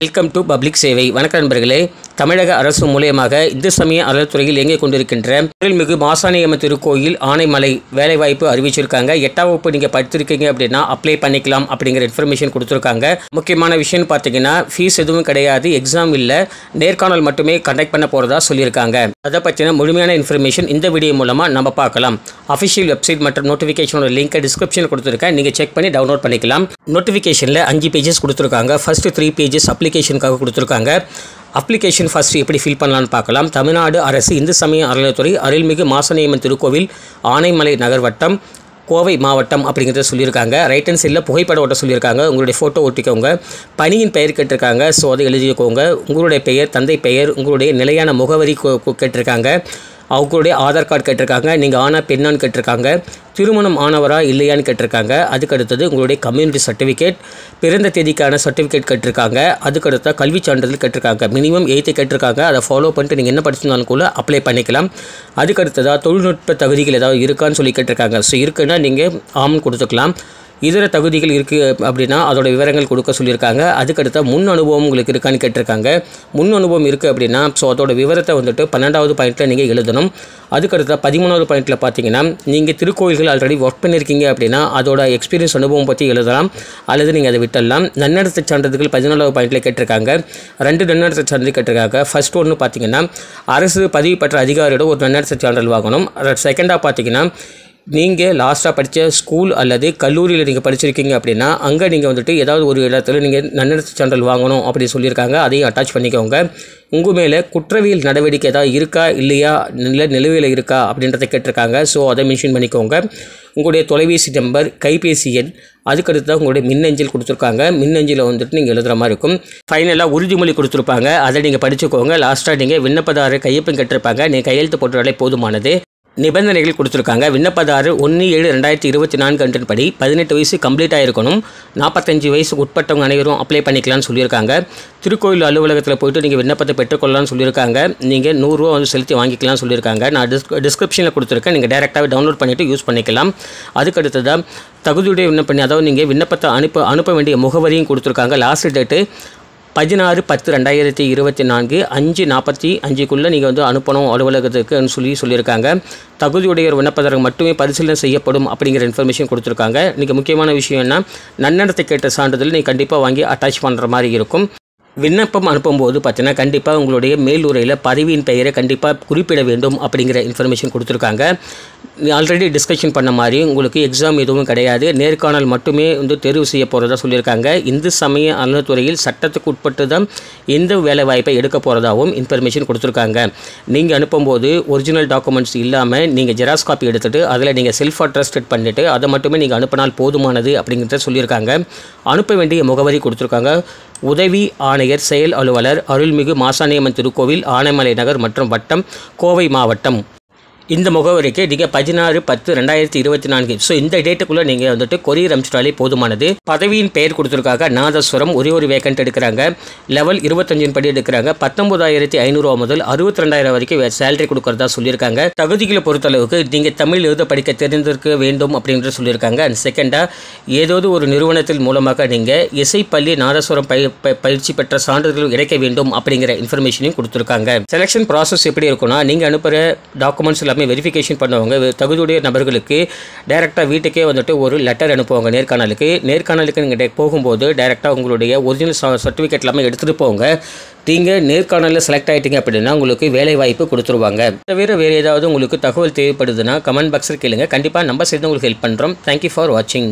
Welcome to public சேவை. வணக்க நண்பர்களே, தமிழக அரசு மூலியமாக இந்து சமய அறத்துறையில் இயங்கிக் கொண்டிருக்கின்ற அருள்மிகு மாசாணியம்மன் திருக்கோயில் ஆனைமலை வேலைவாய்ப்பு அறிவிச்சிருக்காங்க. 8ஆம் வகுப்பு நீங்கள் படித்திருக்கீங்க அப்படின்னா அப்ளை பண்ணிக்கலாம் அப்படிங்கிற இன்ஃபர்மேஷன் கொடுத்துருக்காங்க. முக்கியமான விஷயம் பார்த்தீங்கன்னா ஃபீஸ் எதுவும் கிடையாது, எக்ஸாம் இல்லை, நேர்காணல் மட்டுமே கண்டக்ட் பண்ண போகிறதா சொல்லியிருக்காங்க. அதை பற்றின முழுமையான இன்ஃபர்மேஷன் இந்த வீடியோ மூலமாக நம்ம பார்க்கலாம். அஃபிஷியல் வெப்சைட் மற்றும் நோட்டிஃபிகேஷனோட லிங்கை டிஸ்கிரிப்ஷனில் கொடுத்துருக்கேன், நீங்கள் செக் பண்ணி டவுன்லோட் பண்ணிக்கலாம். நோட்டிஃபிகேஷனில் 5 பேஜஸ் கொடுத்துருக்காங்க. ஃபர்ஸ்ட் 3 பேஜஸ் அப்ளிகேஷனுக்காக கொடுத்துருக்காங்க. அப்ளிகேஷன் ஃபர்ஸ்ட் எப்படி ஃபில் பண்ணலான்னு பார்க்கலாம். தமிழ்நாடு அரசு இந்து சமய அறநிலையத்துறை அருள்மிகு மாசாணியம்மன் திருக்கோவில் ஆனைமலை நகர் வட்டம் கோவை மாவட்டம் அப்படிங்கிறத சொல்லியிருக்காங்க. ரைட் ஹேண்ட் சைடில் புகைப்படம் ஓட்ட சொல்லியிருக்காங்க. உங்களுடைய ஃபோட்டோ ஒட்டிக்கோங்க. பணியின் பெயர் கேட்டிருக்காங்க, ஸோ அதை எழுதிக்கோங்க. உங்களுடைய பெயர், தந்தை பெயர், உங்களுடைய நிலையான முகவரி கேட்டிருக்காங்க. அவங்களுடைய ஆதார் கார்டு கேட்டிருக்காங்க. நீங்கள் ஆனா பெண்ணான்னு கேட்டிருக்காங்க. திருமணம் ஆனவரா இல்லையான்னு கேட்டிருக்காங்க. அதுக்கடுத்தது உங்களுடைய கம்யூனிட்டி சர்டிஃபிகேட், பிறந்த தேதிக்கான சர்டிஃபிகேட் கேட்டிருக்காங்க. அதுக்கடுத்த கல்வி சான்றிதழ் கேட்டிருக்காங்க. மினிமம் 8 கேட்டிருக்காங்க. அதை ஃபாலோ பண்ணிட்டு நீங்கள் என்ன படிச்சிருந்தாலும் கூட அப்ளை பண்ணிக்கலாம். அதுக்கடுத்ததாக தொழில்நுட்ப தகுதிகள் ஏதாவது இருக்கான்னு சொல்லி கேட்டிருக்காங்க. ஸோ இருக்குன்னா நீங்கள் ஆம்னு கொடுத்துக்கலாம். இதர தகுதிகள் இருக்குது அப்படின்னா அதோட விவரங்கள் கொடுக்க சொல்லியிருக்காங்க. அதுக்கடுத்த முன் அனுபவம் உங்களுக்கு இருக்கான்னு கேட்டிருக்காங்க. முன் அனுபவம் இருக்குது அப்படின்னா ஸோ அதோட விவரத்தை வந்துட்டு 12வது பாயிண்ட்டில் நீங்கள் எழுதணும். அதுக்கடுத்த 13வது பாயிண்ட்டில் பார்த்தீங்கன்னா நீங்கள் திருக்கோயில்கள் ஆல்ரெடி ஒர்க் பண்ணியிருக்கீங்க அப்படின்னா அதோட எக்ஸ்பீரியன்ஸ் அனுபவம் பற்றி எழுதலாம், அல்லது நீங்கள் அதை விட்டுடலாம். நன்னடத்தை சான்றிதழ்கள் 14வது பாயிண்ட்டில் கேட்டிருக்காங்க. 2 நன்னடத்தை சான்றிதழ் கேட்டிருக்காங்க. ஃபர்ஸ்ட் ஒன்று பார்த்தீங்கன்னா அரசு பதிவு பெற்ற அதிகாரியோட ஒரு நன்னடத்தை சான்றிதழ் வாங்கணும். செகண்டாக பார்த்தீங்கன்னா நீங்கள் லாஸ்ட்டாக படித்த ஸ்கூல் அல்லது கல்லூரியில் நீங்கள் படிச்சிருக்கீங்க அப்படின்னா அங்கே நீங்கள் வந்துட்டு ஏதாவது ஒரு இடத்துல நீங்கள் நன்னடத்தை சான்றிதழ் வாங்கணும் அப்படின்னு சொல்லியிருக்காங்க. அதையும் அட்டாச் பண்ணிக்கோங்க. உங்கள் மேலே குற்றவியல் நடவடிக்கை ஏதாவது இருக்கா இல்லையா, நிலுவையில் இருக்கா அப்படின்றத கேட்டிருக்காங்க. ஸோ அதை மென்ஷன் பண்ணிக்கோங்க. உங்களுடைய தொலைபேசி நம்பர், கைபேசி எண், அதுக்கடுத்து தான் உங்களுடைய மின்னஞ்சல் கொடுத்துருக்காங்க. மின்னஞ்சலில் வந்துட்டு நீங்கள் எழுதுகிற மாதிரி இருக்கும். ஃபைனலாக உறுதிமொழி கொடுத்துருப்பாங்க, அதை நீங்கள் படிச்சுக்கோங்க. லாஸ்ட்டாக நீங்கள் விண்ணப்பதாரர் கையொப்பம் கேட்டிருப்பாங்க, நீங்கள் கையெழுத்து போட்டுறாலே போதுமானது. நிபந்தனைகள் கொடுத்துருக்காங்க. விண்ணப்பதாரர் 1/7/2024 அன்றின்படி 18 வயசு கம்ப்ளீட் ஆகிருக்கணும். 45 வயசுக்கு உட்பட்டவங்க அனைவரும் அப்ளை பண்ணிக்கலாம்னு சொல்லியிருக்காங்க. திருக்கோயில் அலுவலகத்தில் போய்ட்டு நீங்கள் விண்ணப்பத்தை பெற்றுக்கொள்ளலாம்னு சொல்லியிருக்காங்க. நீங்கள் 100 ரூபா வந்து செலுத்தி வாங்கிக்கலாம்னு சொல்லியிருக்காங்க. நான் டிஸ்கிரிப்ஷனில் கொடுத்துருக்கேன், நீங்கள் டேரெக்டாகவே டவுன்லோட் பண்ணிவிட்டு யூஸ் பண்ணிக்கலாம். அதுக்கடுத்ததான் தகுதியுடைய விண்ணப்பம், அதாவது நீங்கள் விண்ணப்பத்தை அனுப்ப வேண்டிய முகவரியும் கொடுத்துருக்காங்க. லாஸ்ட் டேட்டு 16/10/2024 5:45க்குள்ளே நீங்கள் வந்து அனுப்பணும் அலுவலகத்துக்குன்னு சொல்லியிருக்காங்க. தகுதியுடைய விண்ணப்பதாரர் மட்டுமே பரிசீலனை செய்யப்படும் அப்படிங்கிற இன்ஃபர்மேஷன் கொடுத்துருக்காங்க. இன்றைக்கி முக்கியமான விஷயம்னா நன்னடத்தை கேட்ட சான்றிதழ் நீங்கள் கண்டிப்பாக வாங்கி அட்டாச் பண்ணுற மாதிரி இருக்கும். விண்ணப்பம் அனுப்பும்போது பார்த்தீங்கன்னா கண்டிப்பாக உங்களுடைய மேலுரையில் பதவியின் பெயரை கண்டிப்பாக குறிப்பிட வேண்டும் அப்படிங்கிற இன்ஃபர்மேஷன் கொடுத்துருக்காங்க. ஆல்ரெடி டிஸ்கஷன் பண்ண மாதிரி உங்களுக்கு எக்ஸாம் எதுவும் கிடையாது, நேர்காணல் மட்டுமே வந்து தேர்வு செய்ய போகிறதா சொல்லியிருக்காங்க. இந்து சமய அறநிலையத்துறையில் சட்டத்துக்கு உட்பட்டு தான் எந்த வேலை வாய்ப்பை எடுக்க போகிறதாகவும் இன்ஃபர்மேஷன் கொடுத்துருக்காங்க. நீங்கள் அனுப்பும்போது ஒரிஜினல் டாக்குமெண்ட்ஸ் இல்லாமல் நீங்கள் ஜெராக்ஸ் காப்பி எடுத்துகிட்டு அதில் நீங்கள் செல்ஃப் அட்ரஸ்டட் பண்ணிவிட்டு அதை மட்டுமே நீங்கள் அனுப்பினால் போதுமானது அப்படிங்கிறத சொல்லியிருக்காங்க. அனுப்ப வேண்டிய முகவரி கொடுத்துருக்காங்க. உதவி ஆணையர் செயல் அலுவலர் அருள்மிகு மாசாணியம்மன் திருக்கோவில் ஆனைமலை நகர் மற்றும் வட்டம் கோவை மாவட்டம். இந்த முகவரிக்கு நீங்கள் 16/10/2024 ஸோ இந்த டேட்டுக்குள்ளே நீங்கள் வந்துட்டு கொரியர் அனுப்பிச்சிட்டாலே போதுமானது. பதவியின் பெயர் கொடுத்துருக்காங்க. நாதஸ்வரம் ஒரே ஒரு வேக்கண்ட் எடுக்கிறாங்க. லெவல் 25 படி எடுக்கிறாங்க. 19,500 முதல் 62,000 வரைக்கும் சேலரி கொடுக்குறதா சொல்லியிருக்காங்க. தகுதிகளை பொறுத்தளவுக்கு நீங்கள் தமிழ் எழுத படிக்க தெரிந்திருக்க வேண்டும் அப்படின்ற சொல்லியிருக்காங்க. அண்ட் செகண்டாக ஏதாவது ஒரு நிறுவனத்தின் மூலமாக நீங்கள் இசைப்பள்ளி நாதஸ்வரம் பயிற்சி பெற்ற சான்றிதழ்கள் கிடைக்க வேண்டும் அப்படிங்கிற இன்ஃபர்மேஷனையும் கொடுத்துருக்காங்க. செலெக்ஷன் ப்ராசஸ் எப்படி இருக்குன்னா நீங்கள் அனுப்புகிற டாக்குமெண்ட்ஸ் வெரிஃபிகேஷன் பண்ணுவாங்க. தகுதியுடைய நபர்களுக்கு டைரெக்டாக வீட்டுக்கே வந்துட்டு ஒரு லெட்டர் அனுப்புவாங்க. நேர்காணலுக்கு நீங்கள் போகும்போது டைரெக்டாக உங்களுடைய ஒரிஜினல் சர்டிஃபிகேட் எல்லாமே எடுத்துகிட்டு போங்க. நீங்கள் நேர்காணலில் செலக்ட் ஆகிட்டீங்க அப்படின்னா உங்களுக்கு வேலை வாய்ப்பு கொடுத்துருவாங்க. தவிர வேறு ஏதாவது உங்களுக்கு தகவல் தேவைப்படுதுன்னா கமெண்ட் பாக்ஸில் கேளுங்க. கண்டிப்பாக நம்ம சேர்ந்து உங்களுக்கு ஹெல்ப் பண்ணுறோம். தேங்க்யூ ஃபார் வாட்சிங்.